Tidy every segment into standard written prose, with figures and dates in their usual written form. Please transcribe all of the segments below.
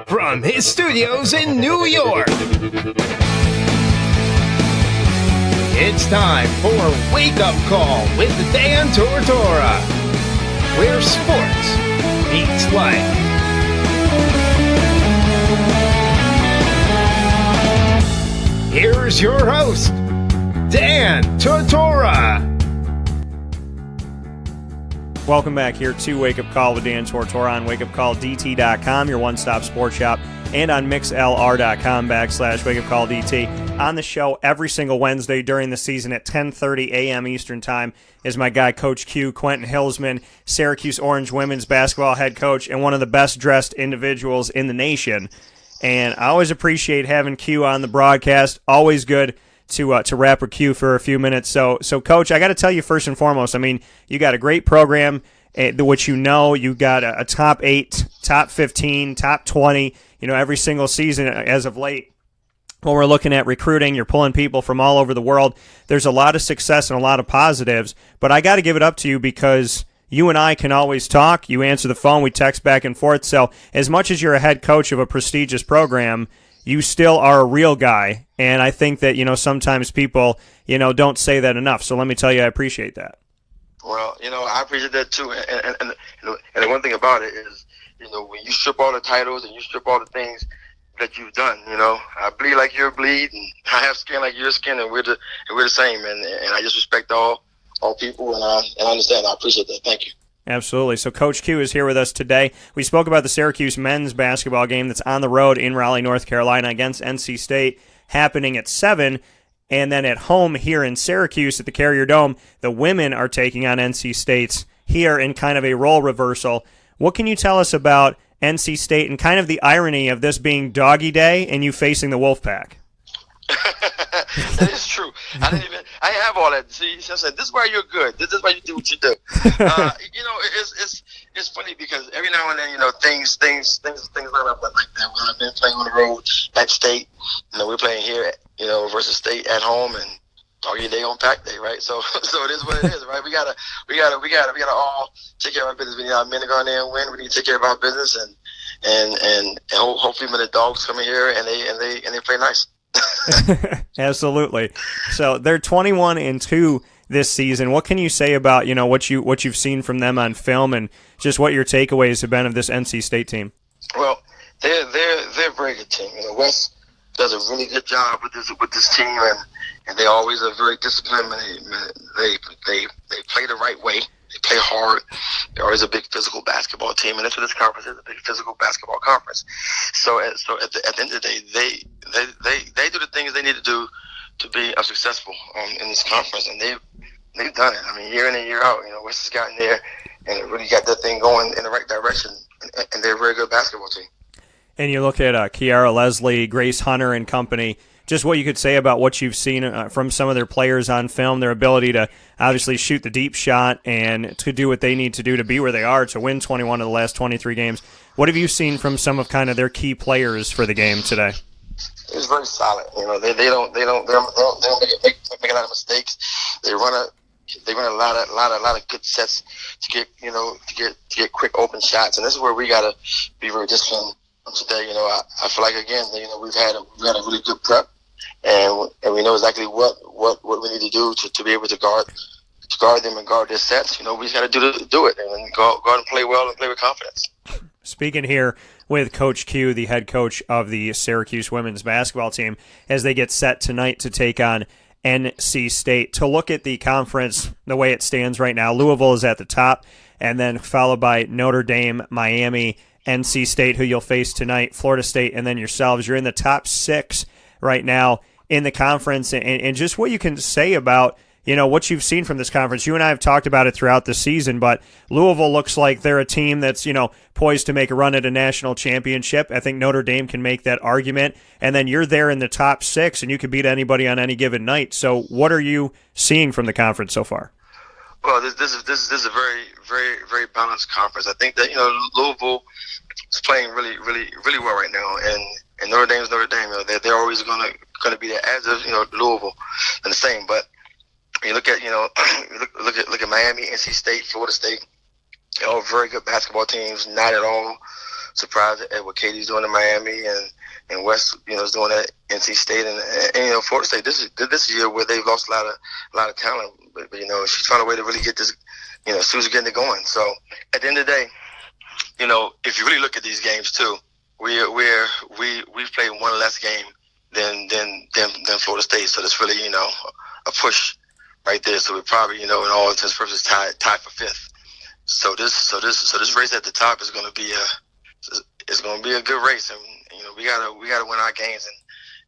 from his studios in New York, it's time for Wake Up Call with Dan Tortora, where sports meets life. Here's your host, Dan Tortora. Welcome back here to Wake Up Call with Dan Tortora on wakeupcalldt.com, your one-stop sports shop, and on mixlr.com/wakeupcalldt. On the show every single Wednesday during the season at 10:30 a.m. Eastern Time is my guy, Coach Q, Quentin Hillsman, Syracuse Orange women's basketball head coach, and one of the best-dressed individuals in the nation. And I always appreciate having Q on the broadcast. Always good to wrap with Q for a few minutes. So Coach, I got to tell you first and foremost, I mean, you got a great program, which you got a top 8, top 15, top 20, every single season as of late. When we're looking at recruiting, you're pulling people from all over the world. There's a lot of success and a lot of positives, but I got to give it up to you because you and I can always talk. You answer the phone, we text back and forth. So as much as you're a head coach of a prestigious program, you still are a real guy, and I think that, sometimes people, don't say that enough. So let me tell you, I appreciate that. Well, I appreciate that too. And the one thing about it is, when you strip all the titles and you strip all the things that you've done, I bleed like you're bleed, and I have skin like your skin, and we're the same. And I just respect all people, and I understand. I appreciate that. Thank you. Absolutely. So Coach Q is here with us today. We spoke about the Syracuse men's basketball game that's on the road in Raleigh, North Carolina against NC State, happening at 7. And then at home here in Syracuse at the Carrier Dome, the women are taking on NC State here in kind of a role reversal. What can you tell us about NC State and kind of the irony of this being Doggy Day and you facing the Wolfpack? That is true. I didn't have all that. See, I said, this is why you're good. This is why you do what you do. It's funny because every now and then, things line up like that. When I've been playing on the road at State, we're playing here, versus State at home, and Doggy Day on Pack Day, right? So it is what it is, right? We gotta all take care of our business. We need our men to go in there and win. We need to take care of our business, and hopefully when the dogs come in here and they play nice. Absolutely. So they're 21-2 this season. What can you say about what you've seen from them on film and just what your takeaways have been of this NC State team? Well, they're a very good team. Wes does a really good job with this team, and they always are very disciplined. They play the right way. They play hard. They're always a big physical basketball team, and that's what this conference is, a big physical basketball conference. So at the end of the day, they do the things they need to do to be successful in this conference, and they've done it. I mean, year in and year out, West has gotten there and really got that thing going in the right direction, and they're a very good basketball team. And you look at Kiara Leslie, Grace Hunter, and company. Just what you could say about what you've seen from some of their players on film, their ability to obviously shoot the deep shot and to do what they need to do to be where they are, to win 21 of the last 23 games. What have you seen from some of kind of their key players for the game today? It's very solid. They don't make a lot of mistakes. They run a lot of good sets to get quick open shots, and this is where we gotta be very disciplined today. I feel like again, we've had a really good prep. And we know exactly what we need to do to be able to guard them and guard their sets. We just got to do it and go out and play well and play with confidence. Speaking here with Coach Q, the head coach of the Syracuse women's basketball team, as they get set tonight to take on NC State. To look at the conference the way it stands right now, Louisville is at the top, and then followed by Notre Dame, Miami, NC State, who you'll face tonight, Florida State, and then yourselves. You're in the top 6 right now in the conference, and just what you can say about what you've seen from this conference. You and I have talked about it throughout the season, but Louisville looks like they're a team that's poised to make a run at a national championship. I think Notre Dame can make that argument, and then you're there in the top 6, and you can beat anybody on any given night. So what are you seeing from the conference so far? Well, this is a very, very, very balanced conference. I think that Louisville is playing really, really, really well right now, and Notre Dame's Notre Dame. They're always going to be there, as is Louisville, and the same. But you look at look at Miami, NC State, Florida State. They're all very good basketball teams. Not at all surprised at what Katie's doing in Miami and West, is doing at NC State and Florida State. This is a year where they've lost a lot of talent, but she's found a way to really get this, students getting it going. So at the end of the day, if you really look at these games too, we've played one less game than Florida State. So that's really a push right there. So we're probably in all intents and purposes tied for fifth. So this race at the top is going to be a good race, and we gotta win our games,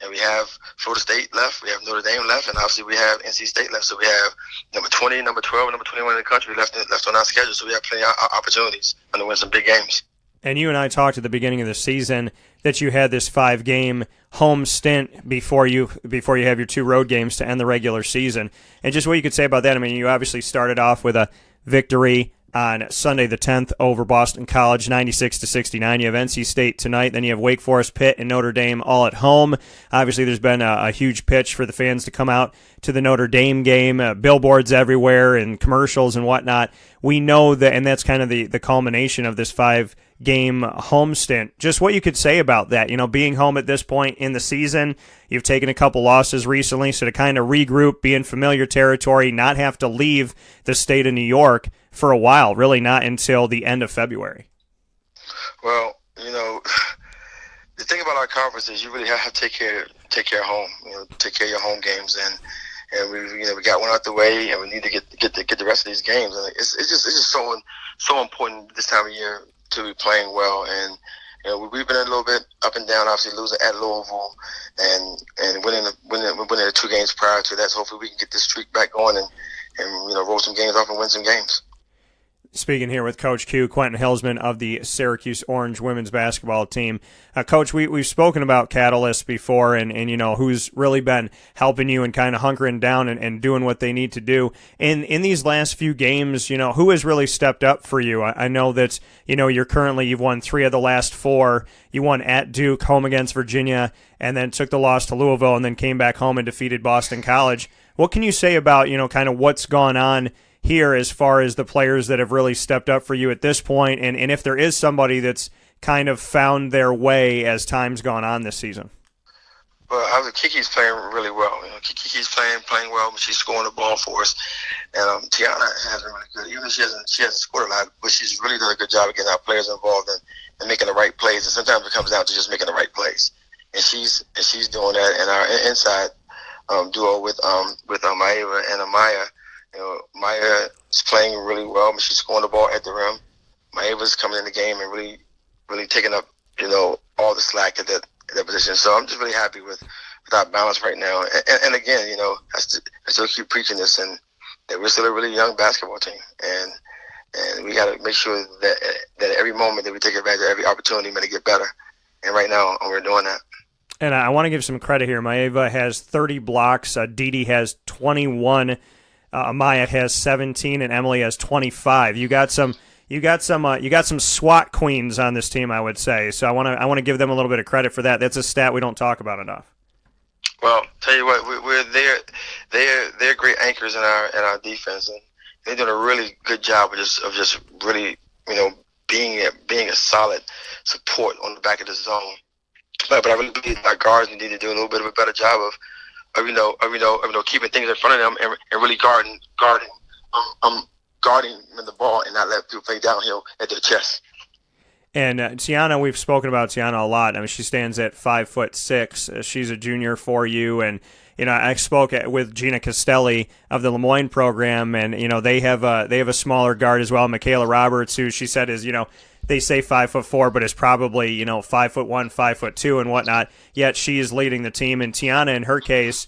and we have Florida State left, we have Notre Dame left, and obviously we have NC State left. So we have number 20, number 12, number 21 in the country left on our schedule. So we have plenty of opportunities to win some big games. And you and I talked at the beginning of the season that you had this 5-game home stint before you have your 2 road games to end the regular season. And just what you could say about that. I mean, you obviously started off with a victory on Sunday the 10th over Boston College, 96-69. You have NC State tonight. Then you have Wake Forest, Pitt, and Notre Dame all at home. Obviously, there's been a huge pitch for the fans to come out to the Notre Dame game, billboards everywhere and commercials and whatnot. We know that, and that's kind of the culmination of this 5-game home stint. Just what you could say about that, being home at this point in the season. You've taken a couple losses recently, so to kind of regroup, be in familiar territory, not have to leave the state of New York for a while, really not until the end of February. Well, the thing about our conference is you really have to take care of home, take care of your home games, and we got one out the way, and we need to get the rest of these games. And it's just so important this time of year to be playing well. And we've been a little bit up and down, obviously losing at Louisville and winning the 2 games prior to that. So hopefully we can get this streak back going and roll some games off and win some games. Speaking here with Coach Q, Quentin Hillsman of the Syracuse Orange women's basketball team. Coach, we've spoken about catalysts before and who's really been helping you and kind of hunkering down and doing what they need to do. In these last few games, who has really stepped up for you? I know that, you've won 3 of the last 4. You won at Duke, home against Virginia, and then took the loss to Louisville and then came back home and defeated Boston College. What can you say about, kind of what's gone on here as far as the players that have really stepped up for you at this point, and if there is somebody that's kind of found their way as time's gone on this season? Well, Kiki's playing really well. Kiki's playing well, but she's scoring the ball for us. And Tiana has been really good. Even though she hasn't scored a lot, but she's really done a good job of getting our players involved and making the right plays. And sometimes it comes down to just making the right plays. And she's doing that. And our inside duo with Maeva and Amaya. Maya is playing really well, but she's scoring the ball at the rim. Maeva's coming in the game and really taking up, all the slack at that position. So I'm just really happy with our balance right now. And again, I still keep preaching this, and that we're still a really young basketball team, and we got to make sure that every moment that we take advantage of every opportunity, to get better. And right now, we're doing that. And I want to give some credit here. Maeva has 30 blocks. Didi has 21. Amaya has 17 and Emily has 25. You got some SWAT queens on this team, I would say. So I want to give them a little bit of credit for that. That's a stat we don't talk about enough. Well, tell you what, they're great anchors in our defense, and they're doing a really good job of just really being a solid support on the back of the zone. But I really believe our guards need to do a little bit of a better job of keeping things in front of them and really guarding the ball and not let people play downhill at their chest. And Tiana, we've spoken about Tiana a lot. I mean, she stands at 5'6". She's a junior for you, and I spoke with Gina Castelli of the Lemoyne program, and they have a smaller guard as well, Michaela Roberts, who she said is they say 5'4", but is probably 5'1", 5'2", and whatnot. Yet she is leading the team, and Tiana, in her case,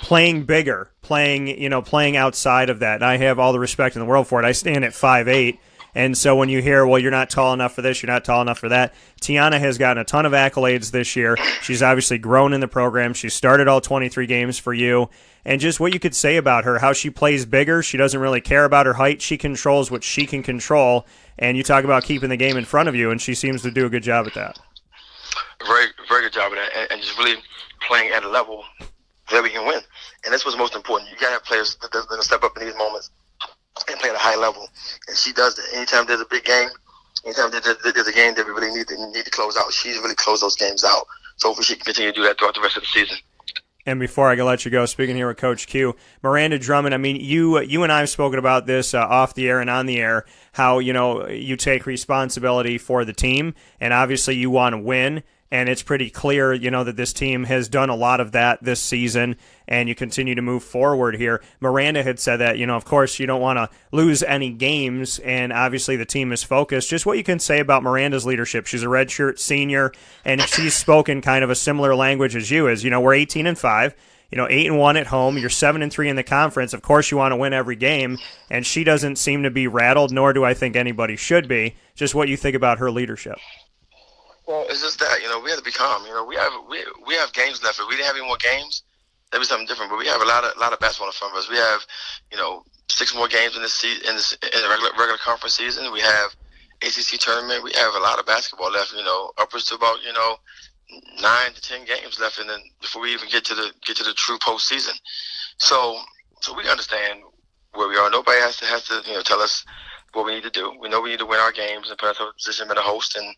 playing bigger, playing outside of that. And I have all the respect in the world for it. I stand at 5'8", and so when you hear, well, you're not tall enough for this, you're not tall enough for that, Tiana has gotten a ton of accolades this year. She's obviously grown in the program. She started all 23 games for you. And just what you could say about her, how she plays bigger. She doesn't really care about her height. She controls what she can control. And you talk about keeping the game in front of you, and she seems to do a good job at that. Very, very good job at that, and just really playing at a level that we can win. And that's what's most important. You got to have players that step up in these moments and play at a high level. And she does that. Anytime there's a big game, anytime there's a game that we really need to close out, she's really closed those games out. So hopefully she can continue to do that throughout the rest of the season. And before I can let you go, speaking here with Coach Q, Miranda Drummond, I mean, you and I have spoken about this off the air and on the air, how, you take responsibility for the team, and obviously you want to win, and it's pretty clear, that this team has done a lot of that this season, and you continue to move forward here. Miranda had said that, of course, you don't want to lose any games, and obviously the team is focused. Just what you can say about Miranda's leadership. She's a redshirt senior, and she's spoken kind of a similar language as you is. We're 18-5. 8-1 at home. You're 7-3 in the conference. Of course, you want to win every game, and she doesn't seem to be rattled, nor do I think anybody should be. Just what you think about her leadership. Well, it's just that we have to be calm. We have games left. If we didn't have any more games, that'd be something different. But we have a lot of basketball in front of us. We have 6 more games in the regular conference season. We have ACC tournament. We have a lot of basketball left. Upwards to about 9 to 10 games left, and then before we even get to the true postseason. So we understand where we are. Nobody has to tell us what we need to do. We know we need to win our games and put ourselves in a position to host. And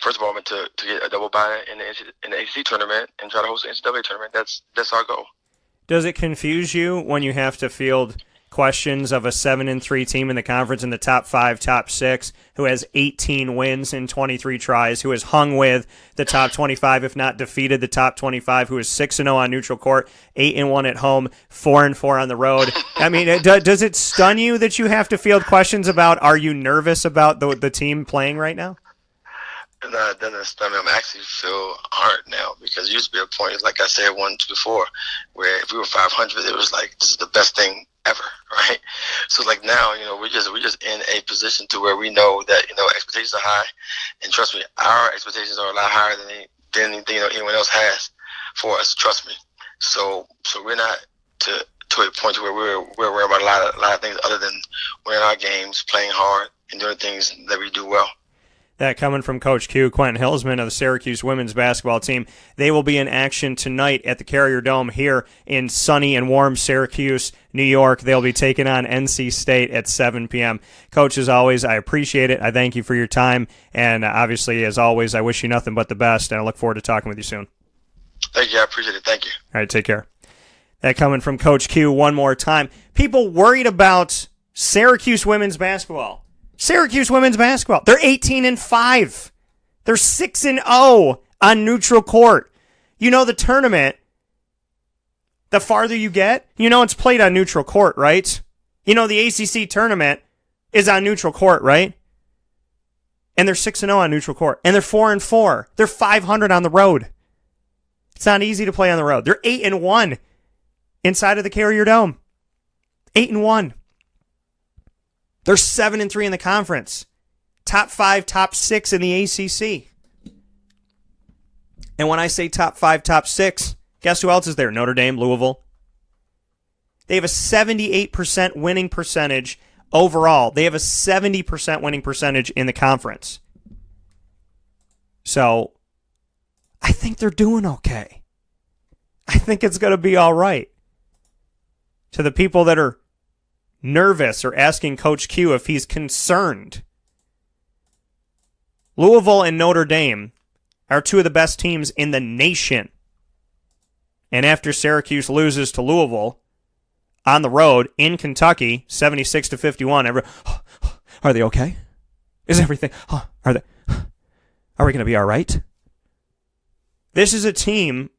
first of all, to get a double bye in the ACC tournament and try to host the NCAA tournament. That's our goal. Does it confuse you when you have to field questions of a 7-3 team in the conference in the top 5, top 6, who has 18 wins in 23 tries, who has hung with the top 25, if not defeated the top 25, who is 6-0 on neutral court, 8-1 at home, 4-4 on the road? I mean, does it stun you that you have to field questions about, are you nervous about the team playing right now? And then I'm actually feel hard now, because it used to be a point, like I said once before, where if we were 500, it was like, this is the best thing ever, right? So like now, we're just in a position to where we know that expectations are high, and trust me, our expectations are a lot higher than anything anyone else has for us. Trust me. So we're not to a point where we're worried about a lot of things other than winning our games, playing hard, and doing things that we do well. That coming from Coach Q, Quentin Hillsman of the Syracuse women's basketball team. They will be in action tonight at the Carrier Dome here in sunny and warm Syracuse, New York. They'll be taking on NC State at 7 p.m. Coach, as always, I appreciate it. I thank you for your time. And obviously, as always, I wish you nothing but the best, and I look forward to talking with you soon. Thank you. I appreciate it. Thank you. All right, take care. That coming from Coach Q one more time. People worried about Syracuse women's basketball. Syracuse women's basketball. They're 18-5. They're 6-0 on neutral court. The tournament, the farther you get, it's played on neutral court, right? The ACC tournament is on neutral court, right? And they're 6-0 on neutral court. And they're 4-4. They're 500 on the road. It's not easy to play on the road. They're 8-1 inside of the Carrier Dome. 8-1. They're 7-3 in the conference. Top 5, top 6 in the ACC. And when I say top 5, top 6, guess who else is there? Notre Dame, Louisville. They have a 78% winning percentage overall. They have a 70% winning percentage in the conference. So, I think they're doing okay. I think it's going to be all right. To the people that are nervous or asking Coach Q if he's concerned, Louisville and Notre Dame are 2 of the best teams in the nation. And after Syracuse loses to Louisville on the road in Kentucky, 76-51, are they okay? Is everything? Are we going to be all right? This is a team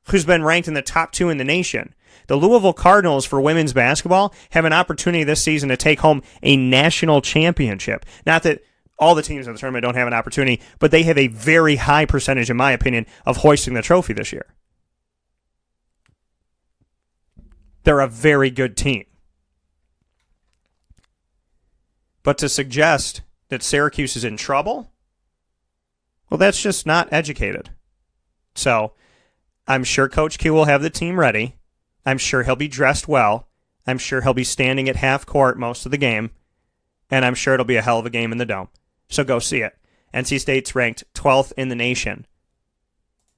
who's been ranked in the top 2 in the nation. The Louisville Cardinals for women's basketball have an opportunity this season to take home a national championship. Not that all the teams in the tournament don't have an opportunity, but they have a very high percentage, in my opinion, of hoisting the trophy this year. They're a very good team. But to suggest that Syracuse is in trouble, well, that's just not educated. So I'm sure Coach Q will have the team ready. I'm sure he'll be dressed well. I'm sure he'll be standing at half court most of the game. And I'm sure it'll be a hell of a game in the Dome. So go see it. NC State's ranked 12th in the nation.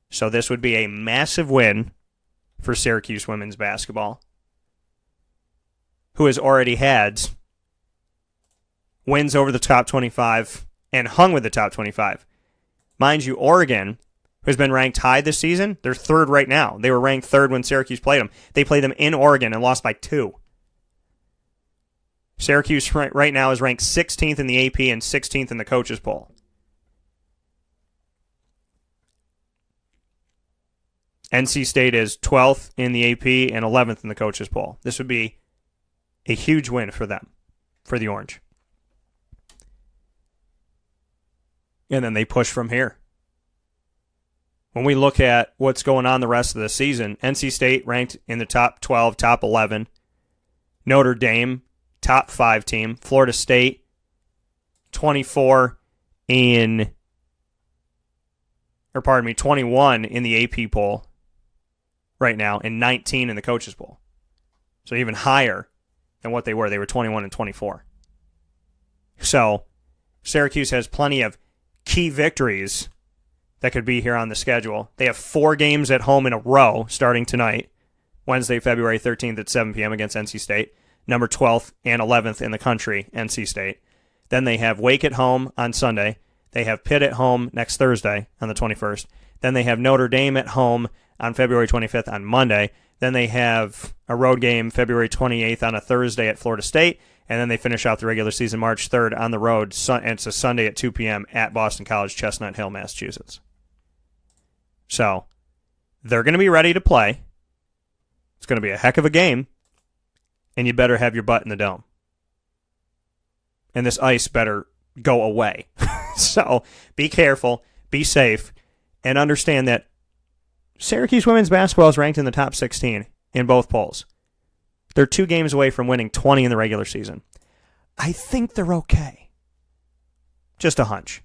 So this would be a massive win for Syracuse women's basketball, who has already had wins over the top 25 and hung with the top 25. Mind you, Oregon, who's been ranked high this season, they're third right now. They were ranked third when Syracuse played them. They played them in Oregon and lost by 2. Syracuse right now is ranked 16th in the AP and 16th in the coaches poll. NC State is 12th in the AP and 11th in the coaches poll. This would be a huge win for them, for the Orange. And then they push from here. When we look at what's going on the rest of the season, NC State ranked in the top 12, top 11. Notre Dame, top 5 team. Florida State, 21 in the AP poll right now, and 19 in the coaches poll. So even higher than what they were. They were 21 and 24. So Syracuse has plenty of key victories that could be here on the schedule. They have 4 games at home in a row starting tonight, Wednesday, February 13th at 7 p.m. against NC State, number 12th and 11th in the country, NC State. Then they have Wake at home on Sunday. They have Pitt at home next Thursday on the 21st. Then they have Notre Dame at home on February 25th on Monday. Then they have a road game February 28th on a Thursday at Florida State. And then they finish out the regular season March 3rd on the road. And it's a Sunday at 2 p.m. at Boston College, Chestnut Hill, Massachusetts. So they're going to be ready to play. It's going to be a heck of a game. And you better have your butt in the dome. And this ice better go away. So be careful, be safe, and understand that Syracuse women's basketball is ranked in the top 16 in both polls. They're 2 games away from winning 20 in the regular season. I think they're okay. Just a hunch.